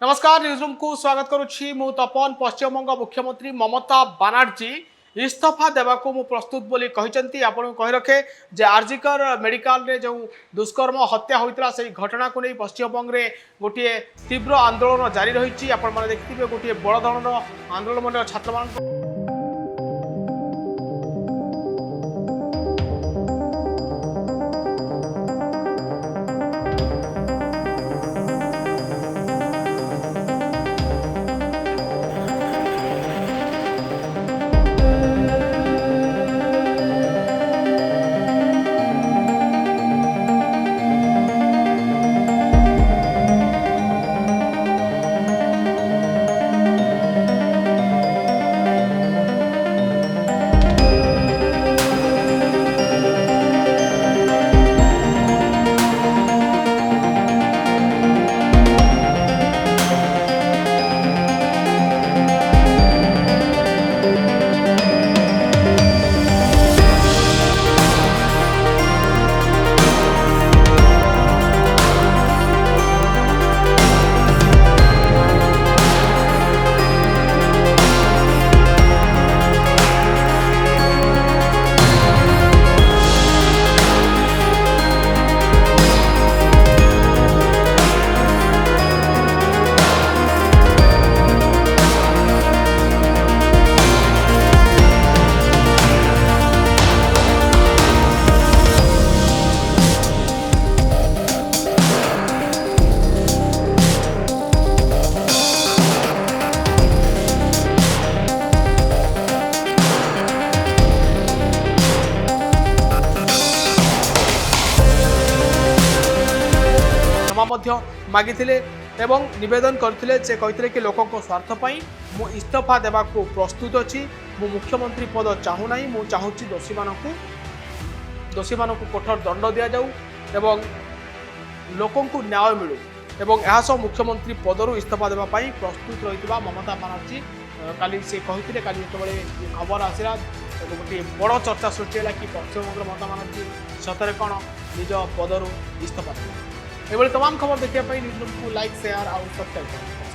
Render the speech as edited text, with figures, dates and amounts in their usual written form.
नमस्कार न्यूजरूम को स्वागत करुच्ची मु तपन। पश्चिमबंग मुख्यमंत्री ममता बानार्जी इस्तीफा देवाको मु प्रस्तुत बोली कहते आपको कही रखे जे आरजिकर मेडिकल रे जो दुष्कर्म हत्या होता से घटना को नहीं पश्चिमबंग में गोटे तीव्र आंदोलन जारी रही। आपण देखिए गोटे बड़ धरण आंदोलन छात्र मान मागिथिले एवं निवेदन करथिले से कहिथिले कि लोकक स्वार्थ पई मु इस्तीफा देबा को प्रस्तुत अछि। मु मुख्यमंत्री पद चाहू नाही। मु चाहूची दोषी मानकु कठोर दंड दिया जाऊ एवं लोकंकु न्याय मिलू एवं यह सब मुख्यमंत्री पदरु इस्तीफा देबा पई प्रस्तुत रहितबा ममता बानार्जी काली से कहिथिले। काली जेतबेले खबर आसिला गोटे बड़ चर्चा सृष्टि है कि पश्चिमबंग ममता बानार्जी सतरे कौन निज पदरु इस्तीफा देबा। एभली तमाम खबर देखिए न्यूज़रूम को लाइक शेयर और सब्सक्राइब करें।